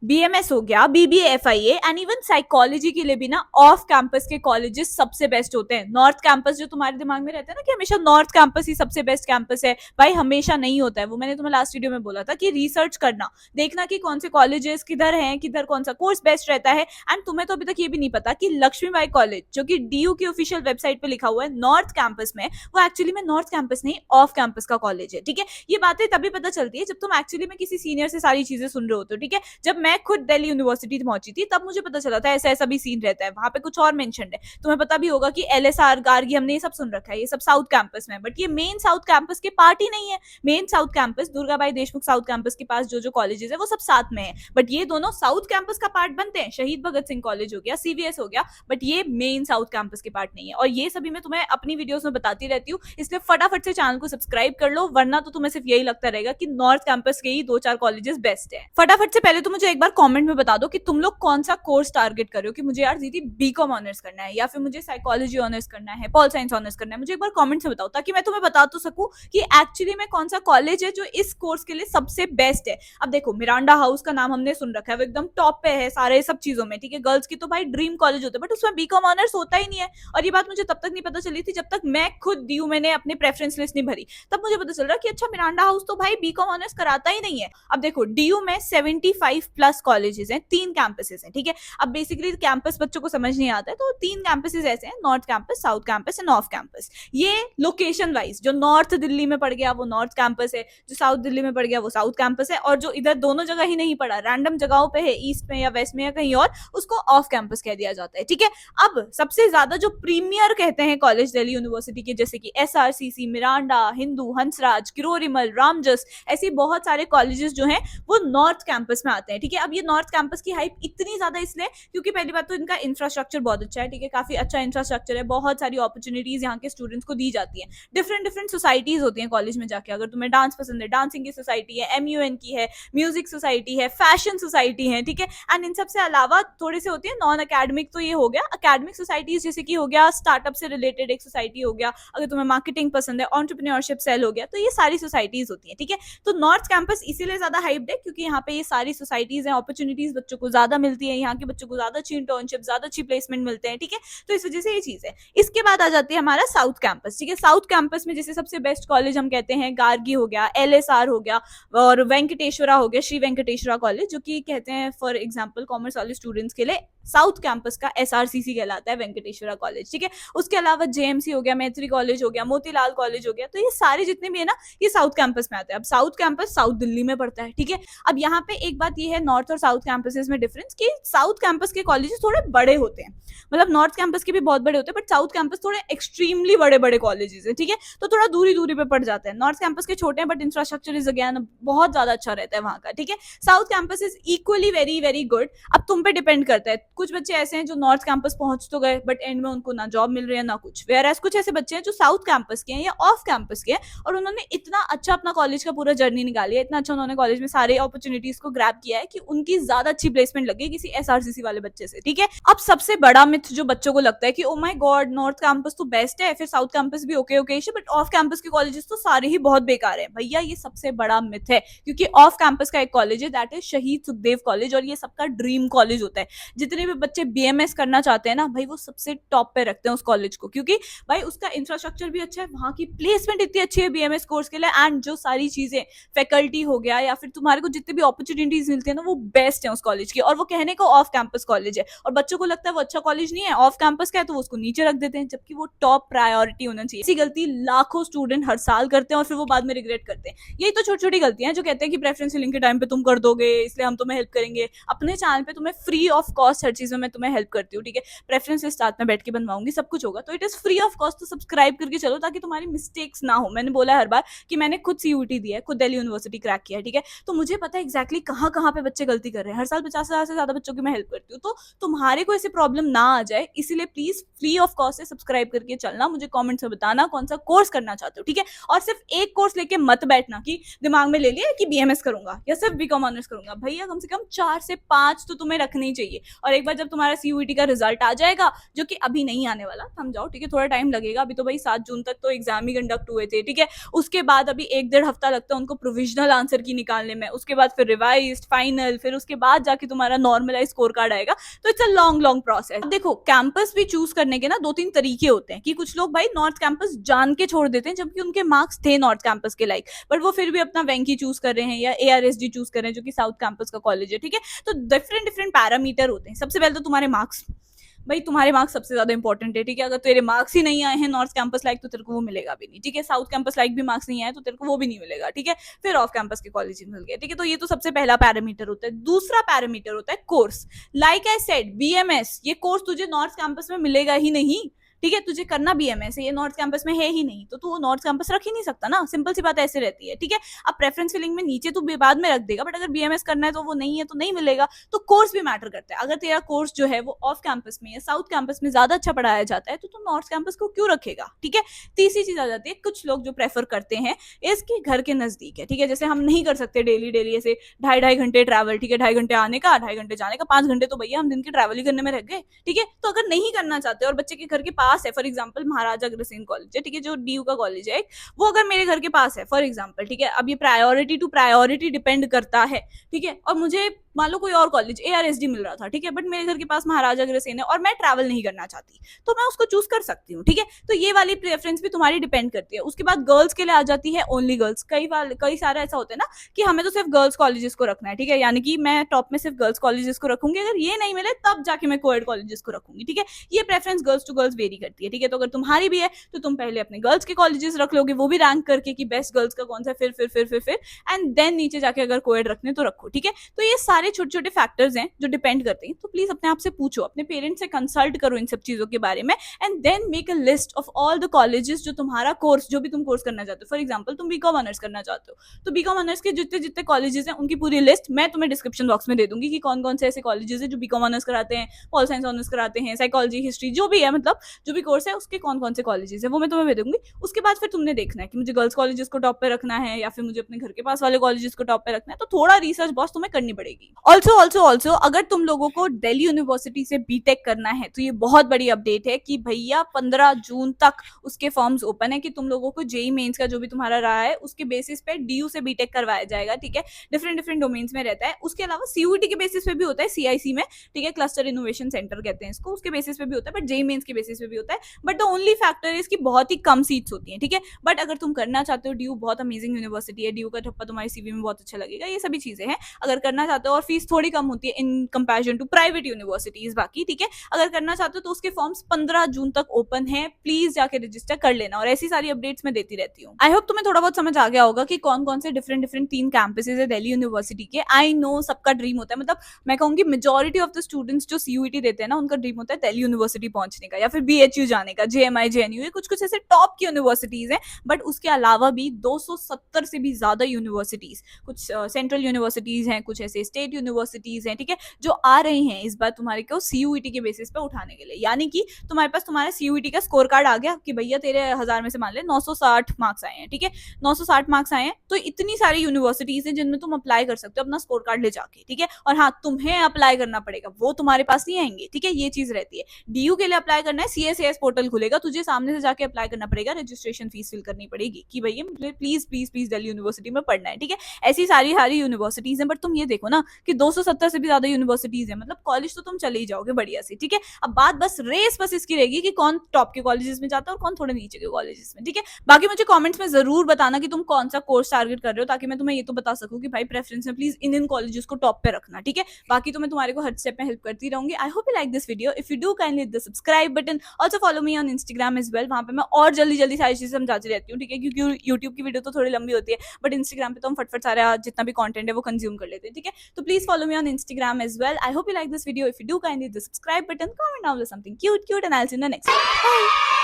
BMS हो गया, बीबीएफआईए and even psychology के लिए भी ना ऑफ कैंपस के कॉलेजेस सबसे बेस्ट होते हैं। नॉर्थ कैंपस जो तुम्हारे दिमाग में रहता है ना कि हमेशा नॉर्थ कैंपस ही सबसे बेस्ट कैंपस है, भाई हमेशा नहीं होता है। वो मैंने तुम्हें लास्ट वीडियो में बोला था कि रिसर्च करना, देखना कि कौन से कॉलेजेस किधर हैं, किधर कौन सा कोर्स बेस्ट रहता है। एंड तुम्हें तो अभी तक ये भी नहीं पता कि लक्ष्मीबाई कॉलेज जो कि डीयू की ऑफिशियल वेबसाइट पे लिखा हुआ है नॉर्थ कैंपस में, वो एक्चुअली में नॉर्थ कैंपस नहीं ऑफ कैंपस का कॉलेज है। ठीक है, ये बातें तभी पता चलती है जब तुम एक्चुअली में किसी सीनियर से सारी चीजें सुन रहे होते हो। ठीक है, जब मैं खुद दिल्ली यूनिवर्सिटी पहुंची थी तब मुझे पता चला था ऐसा ऐसा भी सीन रहता है, वहां पे कुछ और मेंशन है। तुम्हें पता भी होगा कि एलएसआर गार्गी हमने ये सब सुन रखा है, ये सब साउथ कैंपस में, बट ये मेन साउथ कैंपस के पार्ट ही नहीं है। Main south campus Durgabai Deshmukh south campus के पास जो जो कॉलेजेस है वो सब साथ में है, बट ये दोनों साउथ कैंपस का पार्ट बनते हैं। शहीद भगत सिंह कॉलेज हो गया, सीवीएस हो गया, बट ये मेन साउथ कैंपस के पार्ट नहीं है। और ये सभी मैं तुम्हें अपनी वीडियोस में बताती रहती हूँ, इसलिए फटाफट से चैनल को सब्सक्राइब कर लो, वरना तो तुम्हें सिर्फ यही लगता रहेगा कि नॉर्थ कैंपस के ही 2-4 कॉलेजेस बेस्ट है। फटाफट से पहले तो मुझे एक बार कमेंट में बता दो कि तुम लोग कौन सा कोर्स टारगेट कर रहे हो, कि मुझे यार दीदी बीकॉम ऑनर्स करना है या फिर मुझे साइकोलॉजी ऑनर्स करना है, पॉल साइंस ऑनर्स करना है। मुझे एक बार कमेंट में बताओ ताकि मैं तुम्हें बता तो सकूं कि एक्चुअली में कौन सा कॉलेज है जो इस कोर्स के लिए सबसे बेस्ट है। अब देखो, मिरांडा हाउस का नाम हमने सुन रखा है, वो एकदम टॉप पे है सारे सब चीजों में। ठीक है, गर्ल्स की तो भाई ड्रीम कॉलेज होता है, बट उसमें बीकॉम ऑनर्स होता ही नहीं है। और ये बात मुझे तब तक नहीं पता चली थी जब तक मैं खुद ड्यू मैंने अपनी प्रेफरेंस लिस्ट नहीं भरी, तब मुझे पता चल रहा कि अच्छा मिरांडा हाउस तो भाई बीकॉम ऑनर्स कराता ही नहीं है। अब देखो, डीयू में 75+ कॉलेजेस हैं, 3 कैंपसेस हैं। ठीक है, अब बेसिकली कैंपस बच्चों को समझ नहीं आता है, तो 3 कैंपसेस ऐसे हैं, north campus, south campus end off campus. ये लोकेशन वाइज, जो नॉर्थ दिल्ली में पड़ गया वो नॉर्थ कैंपस है, जो साउथ दिल्ली में पड़ गया वो साउथ कैंपस है, और जो इधर दोनों जगह ही नहीं पड़ा, रैंडम जगहों पे है, ईस्ट में या वेस्ट में या कहीं और, उसको ऑफ कैंपस कह दिया जाता है। ठीक है, अब सबसे ज्यादा जो प्रीमियर कहते हैं कॉलेज दिल्ली यूनिवर्सिटी के, जैसे कि एसआरसीसी, मिरांडा, हिंदू, हंसराज, किरोरीमल, रामजस, ऐसे बहुत सारे कॉलेजेस जो हैं वो नॉर्थ कैंपस में आते हैं। ठीक है, अब ये नॉर्थ कैंपस की हाइप इतनी ज्यादा इसलिए क्योंकि पहली बात तो इनका इंफ्रास्ट्रक्चर बहुत अच्छा है। ठीक है, काफी अच्छा इंफ्रास्ट्रक्चर है, बहुत सारी अपॉर्चुनिटीज यहाँ के स्टूडेंट्स को दी जाती है। डिफरेंट डिफरेंट सोसाइटीज होती हैं कॉलेज में जाके, अगर तुम्हें डांस पसंद है, डांसिंग की सोसाइटी है, एमयूएन की है, म्यूजिक सोसाइटी है, फैशन सोसाइटी है। ठीक है, एंड इन सबसे अलावा थोड़ी सी होती है नॉन अकेडमिक, तो ये हो गया अकेडमिक सोसाइटीज, जैसे कि हो गया स्टार्टअप से रिलेटेड एक सोसाइटी हो गया, अगर तुम्हें मार्केटिंग पसंद है, एंटरप्रेन्योरशिप सेल हो गया, तो ये सारी सोसाइटीज होती है। ठीक है, तो नॉर्थ कैंपस इसीलिए ज्यादा हाइप्ड है क्योंकि यहाँ पे ये सारी सोसाइटीज हैं, अपॉर्चुनिटीज बच्चों को ज्यादा मिलती है, यहाँ के बच्चों को ज्यादा अच्छी इंटर्नशिप, ज्यादा अच्छी प्लेसमेंट मिलते हैं। ठीक है, तो इस वजह से ये चीज है। इसके बाद आ जाती है हमारा साउथ कैंपस। ठीक है, साउथ कैंपस में जैसे सबसे बेस्ट कॉलेज हम कहते हैं गार्गी हो गया, एलएसआर हो गया, और वेंकटेश्वरा हो गया, श्री वेंकटेश्वरा कॉलेज, जो कि कहते हैं फॉर एग्जाम्पल कॉमर्स वाले स्टूडेंट्स के लिए साउथ कैंपस का एसआरसीसी कहलाता है, वेंकटेश्वरा कॉलेज। ठीक है, उसके अलावा जेएमसी हो गया, मैत्री कॉलेज हो गया, मोतीलाल कॉलेज हो गया, तो ये सारे जितने भी है ना ये साउथ कैंपस में आते हैं। अब साउथ कैंपस साउथ दिल्ली में पड़ता है। ठीक है, अब यहाँ पे एक बात ये है नॉर्थ और साउथ कैंपसेस में डिफरेंस, कि साउथ कैंपस के कॉलेजेस थोड़े बड़े होते हैं, मतलब नॉर्थ कैंपस के भी बहुत बड़े होते हैं, बट साउथ कैंपस थोड़े एक्सट्रीमली बड़े बड़े कॉलेजेस है। ठीक है, तो थोड़ा दूरी दूरी पे पड़ जाते हैं। नॉर्थ कैंपस के छोटे हैं बट इंफ्रास्ट्रक्चर इज अगेन बहुत ज्यादा अच्छा रहता है वहां का। ठीक है, south campus is equally very very good. अब तुम पे डिपेंड करता है, कुछ बच्चे ऐसे हैं जो नॉर्थ कैंपस पहुंच तो गए बट एंड में उनको ना जॉब मिल रही है ना कुछ, वेयर कुछ ऐसे बच्चे हैं जो साउथ कैंपस के हैं या ऑफ कैंपस के हैं और उन्होंने इतना अच्छा अपना कॉलेज का पूरा जर्नी निकाली है, इतना अच्छा उन्होंने कॉलेज में सारे अपॉर्चुनिटीज को ग्रैब किया है कि उनकी ज्यादा अच्छी प्लेसमेंट लगी किसी एसआरसीसी वाले बच्चे से। ठीक है, अब सबसे बड़ा मिथ जो बच्चों को लगता है कि oh my God north campus तो बेस्ट है, फिर साउथ कैंपस भी okay okay, but off campus के कॉलेजेस तो सारे ही बहुत बेकार है। भैया ये सबसे बड़ा मिथ है, क्योंकि ऑफ कैंपस का एक कॉलेज है दैट इज शहीद सुखदेव कॉलेज, और ये सबका ड्रीम कॉलेज होता है। जितने भी बच्चे बीएमएस करना चाहते हैं ना भाई, वो सबसे टॉप पे रखते हैं उस कॉलेज को, क्योंकि भाई उसका इंफ्रास्ट्रक्चर भी अच्छा है, वहां की प्लेसमेंट इतनी अच्छी है बीएमएस कोर्स के लिए, एंड जो सारी चीजें फैकल्टी हो गया या फिर तुम्हारे को जितने भी अपॉर्चुनिटीज मिलती है ना वो बेस्ट है उस कॉलेज की। और वो कहने को ऑफ कैंपस कॉलेज है और बच्चों को लगता है वो अच्छा कॉलेज नहीं है, ऑफ कैंपस का है, तो वो उसको नीचे रख देते हैं, जबकि वो टॉप प्रायोरिटी होना चाहिए। ऐसी गलती लाखों स्टूडेंट हर साल करते हैं और फिर वो बाद में रिग्रेट करते हैं। यही तो छोटी छोटी गलतियां हैं जो कहते हैं कि प्रेफरेंस फिलिंग के टाइम पे तुम कर दोगे इसलिए हम तुम्हें हेल्प करेंगे। अपने चैनल पे तुम्हें फ्री ऑफ कॉस्ट हर चीज में मैं तुम्हें हेल्प करती हूँ। ठीक है, प्रेफरेंस लिस्ट साथ में बैठ के बनवाऊंगी, सब कुछ होगा, तो it is free of cost. तो सब्सक्राइब करके चलो ताकि तुम्हारी मिस्टेक्स ना हो। मैंने बोला हर बार कि मैंने खुद सीयूटी दिया है, खुद दिल्ली यूनिवर्सिटी क्रैक किया है। ठीक है, तो मुझे पता है एक्जैक्टली कहाँ पे बच्चे गलती कर रहे हैं। हर साल 50,000 से ज्यादा बच्चों की मैं हेल्प करती हूँ, तो तुम्हारे को ऐसे प्रॉब्लम ना आ जाए इसीलिए प्लीज फ्री ऑफ कॉस्ट से सब्सक्राइब करके चलना। मुझे कमेंट्स में बताना कौन सा कोर्स करना चाहते हो। ठीक है, और सिर्फ एक कोर्स लेके मत बैठना कि दिमाग में ले लिया कि बीएमएस करूंगा या सिर्फ बीकॉम ऑनर्स करूंगा। भैया कम से कम 4 से 5 तो तुम्हें रखनी चाहिए। और एक एक बार जब तुम्हारा सीयूईटी का रिजल्ट आ जाएगा, जो कि अभी नहीं आने वाला, थम जाओ, ठीक है, थोड़ा टाइम लगेगा, अभी तो भाई 7 जून तक तो एग्जाम ही कंडक्ट हुए थे, ठीक है, उसके बाद अभी 1-1.5 हफ्ता लगता है उनको प्रोविजनल आंसर की निकालने में, उसके बाद फिर रिवाइज, फाइनल, फिर उसके बाद जाके तुम्हारा नॉर्मलाइज स्कोर कार्ड आएगा, तो it's a long long process. देखो, कैंपस भी चूज करने के ना 2-3 तरीके होते हैं, कि कुछ लोग भाई नॉर्थ कैंपस जान के छोड़ देते हैं जबकि उनके मार्क्स थे नॉर्थ कैंपस के लाइक, बट वो फिर भी अपना वेंकी चूज कर रहे हैं या एआरएसडी चूज कर रहे हैं जो कि साउथ कैंपस का कॉलेज है, ठीक है। तो डिफरेंट डिफरेंट पैरामीटर होते हैं। सबसे पहले तो तुम्हारे मार्क्स, भाई तुम्हारे मार्क्स सबसे ज्यादा इंपॉर्टेंट है, ठीक है। अगर तेरे मार्क्स ही नहीं आए हैं नॉर्थ कैंपस लाइक तो तेरे को वो मिलेगा भी नहीं, ठीक है। साउथ कैंपस लाइक भी मार्क्स नहीं आए तो तेरे को वो भी नहीं मिलेगा, ठीक है। फिर ऑफ कैंपस के कॉलेज मिल गए, ठीक है। तो ये तो सबसे पहला पैरामीटर होता है। दूसरा पैरामीटर होता है course. Like I said, BMS, ये कोर्स तुझे नॉर्थ कैंपस में मिलेगा ही नहीं, ठीक है। तुझे करना बीएमएस है, ये नॉर्थ कैंपस में है ही नहीं, तो तू वो नॉर्थ कैंपस रख ही नहीं सकता ना, सिंपल सी बात ऐसे रहती है, ठीक है। अब प्रेफरेंस फिलिंग में नीचे तू बाद में रख देगा, बट अगर बीएमएस करना है तो वो नहीं है तो नहीं मिलेगा। तो कोर्स भी मैटर करता है। अगर तेरा कोर्स जो है वो ऑफ कैंपस में या साउथ कैंपस में ज्यादा अच्छा पढ़ाया जाता है तो तू नॉर्थ कैंपस को क्यों रखेगा, ठीक है। तीसरी चीज आ जाती है, कुछ लोग जो प्रेफर करते हैं इसके घर के नजदीक है, ठीक है। जैसे हम नहीं कर सकते डेली डेली ऐसे 2.5 घंटे ट्रैवल, ठीक है, 2.5 घंटे आने का, 2.5 घंटे जाने का, 5 घंटे तो भैया हम दिन की ट्रैवल ही करने में रह गए, ठीक है। तो अगर नहीं करना चाहते और बच्चे के घर के पास है, for example Maharaja Agrasen college है, ठीक है, जो डीयू का कॉलेज है, वो अगर मेरे घर के पास है फॉर एग्जाम्पल, ठीक है। अब ये प्रायोरिटी टू प्रायोरिटी डिपेंड करता है, ठीक है। और मुझे मान लो कोई और कॉलेज एआरएसडी मिल रहा था, ठीक है, बट मेरे घर के पास महाराजा अग्रसेन है और मैं ट्रैवल नहीं करना चाहती, तो मैं उसको चूज कर सकती हूँ, ठीक है। तो ये वाली प्रेफरेंस भी तुम्हारी डिपेंड करती है। उसके बाद गर्ल्स के लिए आ जाती है ओनली गर्ल्स। कई सारा ऐसा होता है ना कि हमें तो सिर्फ गर्ल्स कॉलेजेस को रखना है, ठीक है, यानी कि मैं टॉप में सिर्फ गर्ल्स कॉलेजेस को रखूंगी, अगर ये नहीं मिले तब जाके मैं कोएड कॉलेजेस को रखूंगी, ठीक है। ये preference girls to girls vary करती है, ठीक है। तो अगर तुम्हारी भी है तो तुम पहले अपने गर्ल्स के कॉलेजेस रख लोगे, वो भी रैंक करके कि बेस्ट गर्ल्स का कौन सा, फिर एंड देन नीचे जाके अगर कोएड रखने तो रखो, ठीक है। तो ये सारे छोटे छोटे फैक्टर्स हैं जो डिपेंड करते हैं। तो प्लीज अपने आप से पूछो, अपने पेरेंट्स से कंसल्ट करो इन सब चीजों के बारे में, and then make a list of all the colleges जो तुम्हारा कोर्स, जो भी तुम कोर्स करना चाहते हो। फॉर एग्जाम्पल तुम बीकॉम ऑनर्स करना चाहते हो तो बीकॉम ऑनर्स के जितने जितने कॉलेजेस हैं उनकी पूरी लिस्ट मैं तुम्हें डिस्क्रिप्शन बॉक्स में दे दूंगी कि कौन कौन से ऐसे कॉलेजेस हैं जो बीकॉम ऑनर्स कराते हैं, पॉल साइंस ऑनर्स कराते हैं, साइकोलॉजी, हिस्ट्री, जो भी है, मतलब जो भी कोर्स है उसके कौन कौन से कॉलेजेस है वो मैं तुम्हें दे दूंगी। उसके बाद फिर तुमने देखना है कि मुझे गर्ल्स कॉलेजेस को टॉप पे रखना है या फिर मुझे अपने घर के पास वाले कॉलेजेस को टॉप पे रखना है, तो थोड़ा रिसर्च बॉस तुम्हें करनी पड़ेगी। ऑल्सो अगर तुम लोगों को दिल्ली यूनिवर्सिटी से बीटेक करना है तो ये बहुत बड़ी अपडेट है कि भैया 15 जून तक उसके फॉर्म्स ओपन है कि तुम लोगों को जेई मेंस का जो भी तुम्हारा रहा है उसके बेसिस पे डीयू से बीटेक करवाया जाएगा, ठीक है। डिफरेंट डिफरेंट डोमेन्स में रहता है। उसके अलावा सीयूईटी के बेसिस पे भी होता है, सीआईसी में, ठीक है, क्लस्टर इनोवेशन सेंटर कहते हैं इसको, उसके बेसिस पे भी होता है, बट जेई मेंस के बेसिस पे भी होता है। But the only factor is कि बहुत ही कम सीट्स होती हैं, ठीक है। बट अगर तुम करना चाहते हो, डीयू बहुत अमेजिंग यूनिवर्सिटी है, डीयू का ठप्पा तुम्हारी सीवी में बहुत अच्छा लगेगा, ये सभी चीजें हैं। अगर करना चाहते हो, और फीस थोड़ी कम होती है in comparison to private universities बाकी, ठीक है। अगर करना चाहते हो तो उसके फॉर्म्स 15 जून तक ओपन है, प्लीज जाके रजिस्टर कर लेना। और ऐसी सारी अपडेट्स मैं देती रहती हूँ। आई होप तुम्हें थोड़ा बहुत समझ आ गया होगा कि कौन कौन से डिफरेंट डिफरेंट 3 कैंपसेस है दिल्ली यूनिवर्सिटी के। आई नो सबका ड्रीम होता है, मतलब मैं कहूंगी मेजोरिटी ऑफ द स्टूडेंट्स जो सीयूईटी देते हैं ना, उनका ड्रीम होता है दिल्ली यूनिवर्सिटी पहुंचने का या फिर बीएचयू जाने का, जेएमआई, जेएनयू, ये कुछ कुछ ऐसे टॉप की यूनिवर्सिटीज हैं। बट उसके अलावा भी 270 से भी ज्यादा यूनिवर्सिटीज, कुछ सेंट्रल यूनिवर्सिटीज हैं, कुछ ऐसे स्टेट यूनिवर्सिटीज हैं, ठीक है, जो आ रही हैं इस बार तुम्हारे को सीयूईटी के बेसिस पे उठाने के लिए। यानी कि तुम्हारे पास तुम्हारा सीयूईटी का स्कोर कार्ड आ गया कि भैया तेरे 1000 में से मान ले 960 मार्क्स आए हैं, ठीक है, 960 मार्क्स आए हैं, तो इतनी सारी यूनिवर्सिटीज हैं जिनमें तुम अप्लाई कर सकते हो अपना स्कोर कार्ड ले जाके, ठीक है। और हाँ, तुम्हें अप्लाई करना पड़ेगा, वो तुम्हारे पास नहीं आएंगे, ठीक है, ये चीज रहती है। डीयू के लिए अप्लाई करना है, सीएसएस पोर्टल खुलेगा, तुझे सामने से जाके अप्लाई करना पड़ेगा, रजिस्ट्रेशन फीस फिल करनी पड़ेगी कि भैया मुझे please please please Delhi university में पढ़ना है, ठीक है। ऐसी सारी सारी यूनिवर्सिटीज हैं, बट तुम ये देखो ना कि 270 से भी ज्यादा यूनिवर्सिटीज है, मतलब कॉलेज तो तुम चले ही जाओगे बढ़िया से, ठीक है। अब बात बस रेस बस इसकी रहेगी कि कौन टॉप के कॉलेजेस में जाता है और कौन थोड़े नीचे के कॉलेजेस में, ठीक है। बाकी मुझे कमेंट्स में जरूर बताना कि तुम कौन सा कोर्स टारगेट कर रहे हो, ताकि मैं तुम्हें ये तो बता सकूं कि भाई प्रेफरेंस में प्लीज इन कॉलेजेस को टॉप पे रखना, ठीक है। बाकी तो मैं तुम्हारे को हर स्टेप में हेल्प करती रहूंगी। I hope you like this video. If you do kindly hit the subscribe button, also follow me on Instagram as well, वहां पे मैं और जल्दी जल्दी सारी चीजें समझाती रहती हूँ, ठीक है, क्योंकि यूट्यूब की वीडियो तो थोड़ी लंबी होती है, बट इंस्टाग्राम पे तो हम फटफट सारा जितना भी कंटेंट है वो कंज्यूम कर लेते हैं, ठीक है। तो please follow me on Instagram as well. I hope you like this video. If you do kindly hit the subscribe button, comment down with something cute and I'll see you in the next one. Bye.